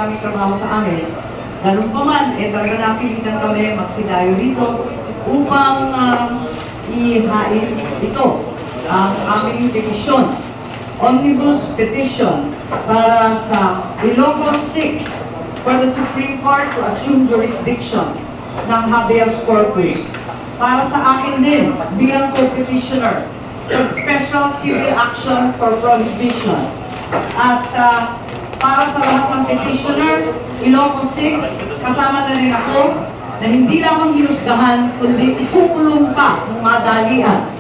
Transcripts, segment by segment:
maraming trabaho sa amin. Ganun pa man, talaga napilitan kami magsidayo dito upang ihain ito ang aming petisyon. Omnibus petition para sa Ilocos 6 for the Supreme Court to assume jurisdiction ng habeas corpus. Para sa akin din, bilang co-petitioner, sa Special Civil Action for Prohibition. At para sa lahat ng petitioner, Ilocos 6, kasama na rin ako na hindi lamang hinusgahan, kundi ikukulong pa ng madalian.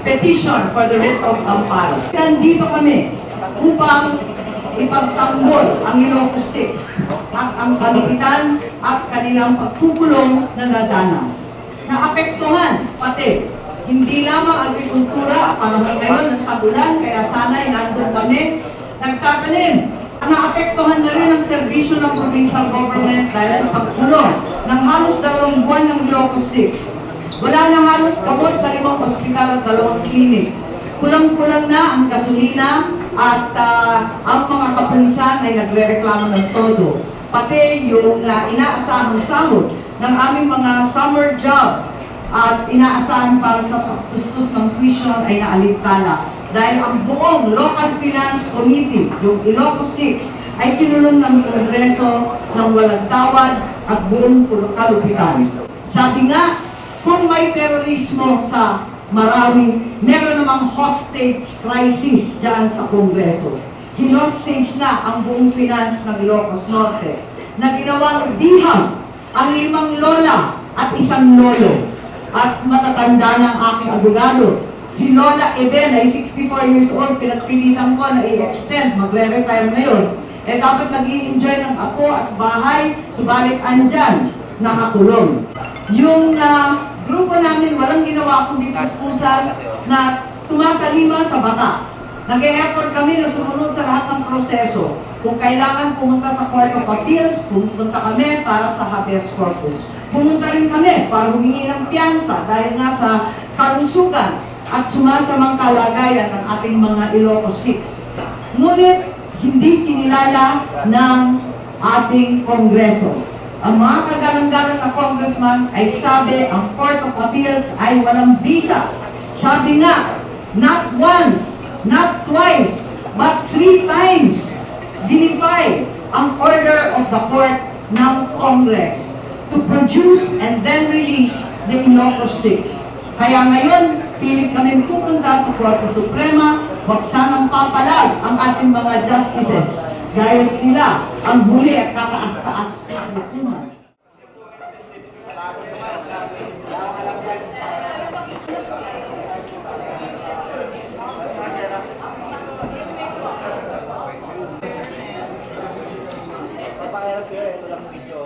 Petition for the writ of amparo. Nandito kami upang ipagtanggol ang Ilocos 6 at ang kalupitan at kanilang pagkukulong na nadanas. Naapektuhan pati hindi lamang agrikultura, panahon ngayon ng tagulan, kaya sana'y nandun kami nagtatanim. Naapektuhan na rin ang serbisyo ng provincial government dahil sa pagkulong ng halos 2 buwan ng Ilocos 6. Wala na halos gamot sa 5 ospital at 2 klinik. Kulang-kulang na ang gasolina at ang mga kapulisan ay nagre-reklamo ng todo. Pati yung inaasahang sahod ng aming mga summer jobs at inaasahan para sa pagtustos ng tuition ay naalintala. Dahil ang buong Local Finance Committee, yung Ilocos 6, ay kinulong ng Kongreso ng walang tawad at buong kalupitan. Sabi nga, kung may terorismo sa Marawi, meron namang hostage crisis dyan sa Kongreso. Hinostage na ang buong finance ng Ilocos Norte na ginawang bihag ang 5 lola at 1 lolo. At matatanda ng aking abogado. Si Lola Eben ay 64 years old, pinagpilitan ko na i-extend, magre-retire ngayon. Dapat nag-i-enjoy ng apo at bahay, subalit andyan, nakakulong. Yung grupo namin, walang ginawa kundi puspusan na tumatalima sa batas. Nag-e-effort kami na sumunod sa lahat ng proseso. Kung kailangan pumunta sa Court of Appeals, pumunta kami para sa habeas corpus. Pumunta rin kami para humingi ng piyansa dahil nga sa kalusugan at sumasamang kalagayan ng ating mga Ilocos 6. Ngunit hindi kinilala ng ating Kongreso. Ang mga kagalang-galang na congressman ay sabi ang Court of Appeals ay walang bisa. Sabi nga, not once, not twice, but 3 times dinify ang order of the Court ng Congress to produce and then release the Ilocos 6. Kaya ngayon, pilit kami pupunta sa Korte Suprema, wag sanang papalag ang ating mga justices dahil sila ang huli at kataas-taas ng hukuman. Ito lang video,